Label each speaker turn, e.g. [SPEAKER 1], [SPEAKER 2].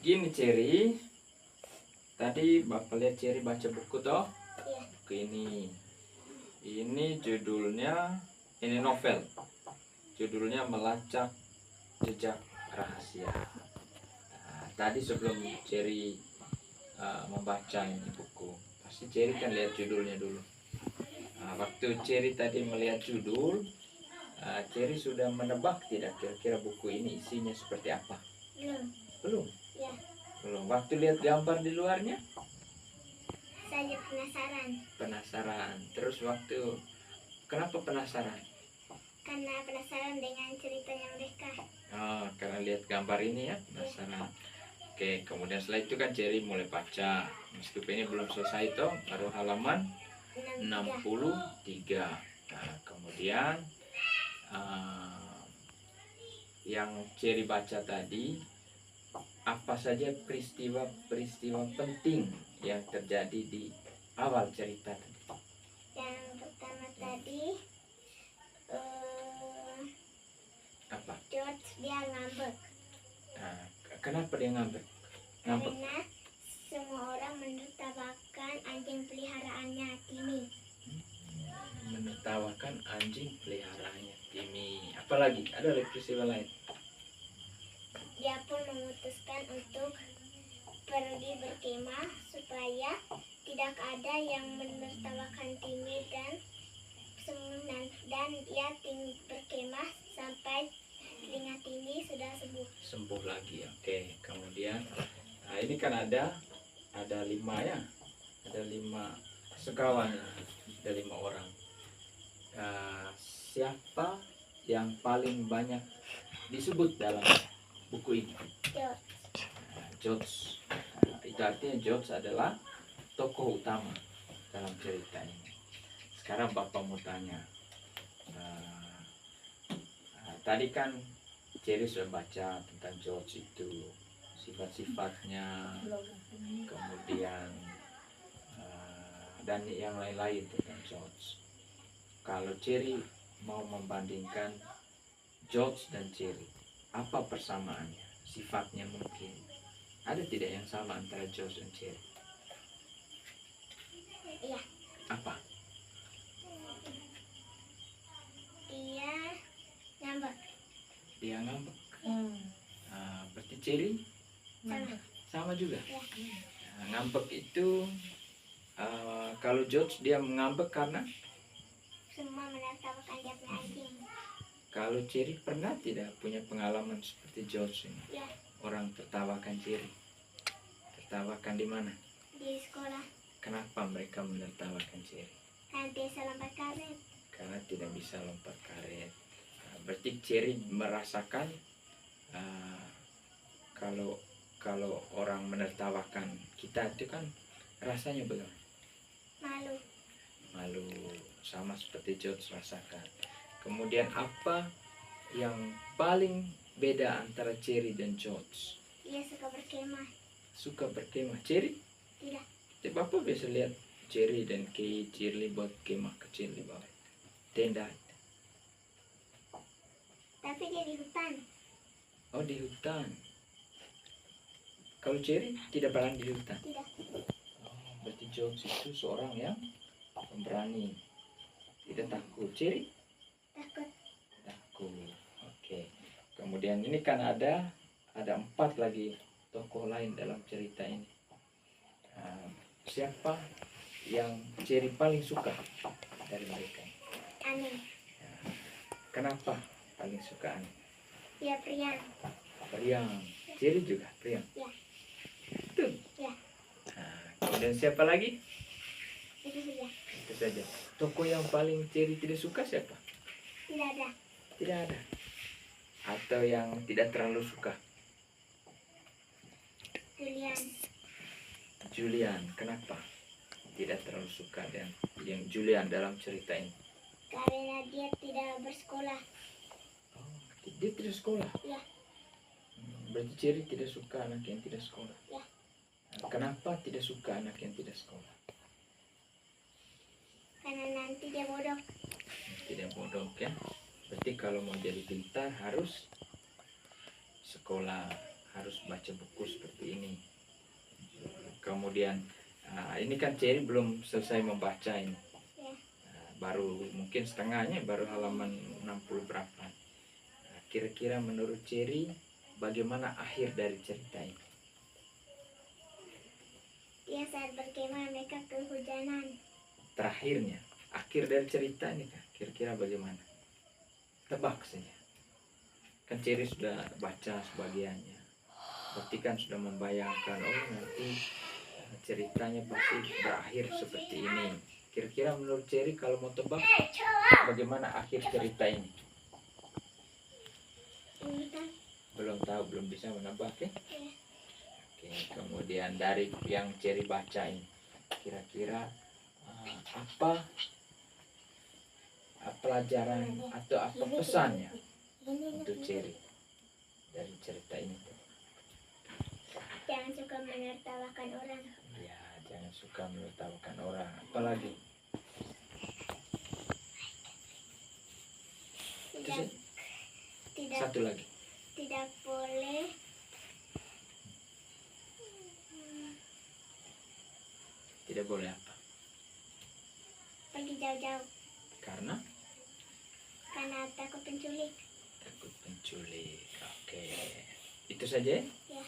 [SPEAKER 1] Gini Cherry, tadi Bapak lihat Cherry baca buku toh?
[SPEAKER 2] Iya.
[SPEAKER 1] Buku ini. Ini judulnya, ini novel. Judulnya Melacak Jejak Rahasia. Nah, tadi sebelum Cherry membaca ini buku, pasti Cherry kan lihat judulnya dulu. Nah, waktu Cherry tadi melihat judul, Cherry sudah menebak tidak kira-kira buku ini isinya seperti apa?
[SPEAKER 2] Belum.
[SPEAKER 1] Belum?
[SPEAKER 2] Ya.
[SPEAKER 1] Belum. Waktu lihat gambar di luarnya?
[SPEAKER 2] Saya penasaran.
[SPEAKER 1] Penasaran. Terus waktu, kenapa penasaran?
[SPEAKER 2] Karena penasaran dengan ceritanya mereka.
[SPEAKER 1] Oh, karena lihat gambar ini ya, penasaran. Oke, kemudian setelah itu kan Cherry mulai baca. Meskipun ini belum selesai toh, baru halaman 63. Nah, kemudian yang Cherry baca tadi, apa saja peristiwa-peristiwa penting yang terjadi di awal cerita tadi?
[SPEAKER 2] Yang pertama tadi
[SPEAKER 1] Apa?
[SPEAKER 2] George dia ngambek.
[SPEAKER 1] Nah, kenapa dia ngambek? Ngambek?
[SPEAKER 2] Karena semua orang menertawakan anjing peliharaannya Timmy.
[SPEAKER 1] Menertawakan anjing peliharaannya Timmy. Apalagi? Ada lagi peristiwa lain?
[SPEAKER 2] Dia pun memutuskan untuk pergi berkemah supaya tidak ada yang menertawakan Timmy dan dia berkemah sampai telinga Timmy sudah sembuh
[SPEAKER 1] lagi. Oke, kemudian ini kan ada 5 ya, ada 5 sekawan, ada 5 orang. Siapa yang paling banyak disebut dalam buku ini? George. Itu artinya George adalah tokoh utama dalam cerita ini. Sekarang Bapak mau tanya, tadi kan Cherry sudah baca tentang George itu, sifat-sifatnya, kemudian dan yang lain-lain tentang George. Kalau Cherry mau membandingkan George dan Cherry, apa persamaannya? Sifatnya mungkin ada tidak yang sama antara George dan Cherry?
[SPEAKER 2] Iya.
[SPEAKER 1] Apa? Dia ngambek. Berarti Cherry sama juga.
[SPEAKER 2] Ya.
[SPEAKER 1] Ngambek itu kalau George dia ngambek karena
[SPEAKER 2] semua menertawakan dia punya anjing.
[SPEAKER 1] Kalau Cherry pernah tidak punya pengalaman seperti George ini?
[SPEAKER 2] Ya.
[SPEAKER 1] Orang tertawakan Cherry. Tertawakan di mana?
[SPEAKER 2] Di sekolah.
[SPEAKER 1] Kenapa mereka menertawakan Cherry?
[SPEAKER 2] Karena bisa lompat karet.
[SPEAKER 1] Karena tidak bisa lompat karet. Berarti Cherry merasakan kalau orang menertawakan kita itu kan rasanya bagaimana? Malu, sama seperti George rasakan. Kemudian apa yang paling beda antara Cherry dan George?
[SPEAKER 2] Dia suka berkemah.
[SPEAKER 1] Suka berkemah. Cherry?
[SPEAKER 2] Tidak.
[SPEAKER 1] Bapak biasa lihat Cherry dan Cherry buat kemah kecil di bawah tenda.
[SPEAKER 2] Tapi dia di hutan.
[SPEAKER 1] Oh, di hutan. Kalau Cherry tidak pernah di hutan?
[SPEAKER 2] Tidak.
[SPEAKER 1] Oh, berarti George itu seorang yang pemberani, tidak takut. Cherry? Takut. Oke. Kemudian ini kan ada 4 lagi tokoh lain dalam cerita ini. Siapa yang Cherry paling suka dari mereka?
[SPEAKER 2] Aneh.
[SPEAKER 1] Kenapa paling suka Aneh?
[SPEAKER 2] Dia periang.
[SPEAKER 1] Periang. Cherry juga periang.
[SPEAKER 2] Ya.
[SPEAKER 1] Betul.
[SPEAKER 2] Ya.
[SPEAKER 1] Kemudian siapa lagi?
[SPEAKER 2] Itu saja.
[SPEAKER 1] Itu saja. Tokoh yang paling Cherry tidak suka siapa?
[SPEAKER 2] Tidak ada.
[SPEAKER 1] Tidak ada. Atau yang tidak terlalu suka? Julian. Kenapa tidak terlalu suka dengan yang Julian dalam cerita ini?
[SPEAKER 2] Karena dia tidak bersekolah.
[SPEAKER 1] Oh, dia tidak sekolah?
[SPEAKER 2] Ya.
[SPEAKER 1] Berarti Cherry tidak suka anak yang tidak sekolah?
[SPEAKER 2] Ya.
[SPEAKER 1] Kenapa tidak suka anak yang tidak sekolah?
[SPEAKER 2] Karena nanti dia bodoh.
[SPEAKER 1] Tidak bodoh ya. Berarti kalau mau jadi pintar harus sekolah, harus baca buku seperti ini. Kemudian ini kan Cherry belum selesai membaca ini.
[SPEAKER 2] Ya.
[SPEAKER 1] Baru mungkin setengahnya, baru halaman 60 berapa. Kira-kira menurut Cherry bagaimana akhir dari cerita ini?
[SPEAKER 2] Dia saat berkemah mereka kehujanan.
[SPEAKER 1] Terakhirnya, akhir dari cerita ini kan kira-kira bagaimana? Tebak saja. Kan Cherry sudah baca sebagiannya. Berarti kan sudah membayangkan, oh nanti ceritanya pasti berakhir seperti ini. Kira-kira menurut Cherry kalau mau tebak bagaimana akhir cerita ini? Belum tahu, belum bisa menebak ya?
[SPEAKER 2] Ya.
[SPEAKER 1] Oke, kemudian dari yang Cherry baca ini, kira-kira apa pelajaran atau apa pesannya untuk Cherry dari cerita ini?
[SPEAKER 2] Jangan suka menertawakan orang.
[SPEAKER 1] Ya, jangan suka menertawakan orang. Apalagi?
[SPEAKER 2] Tidak, tidak,
[SPEAKER 1] Satu lagi.
[SPEAKER 2] tidak boleh
[SPEAKER 1] Tidak boleh apa?
[SPEAKER 2] pergi jauh-jauh
[SPEAKER 1] Karena
[SPEAKER 2] karena takut penculik.
[SPEAKER 1] takut penculik. Oke. Itu saja ya?
[SPEAKER 2] Ya.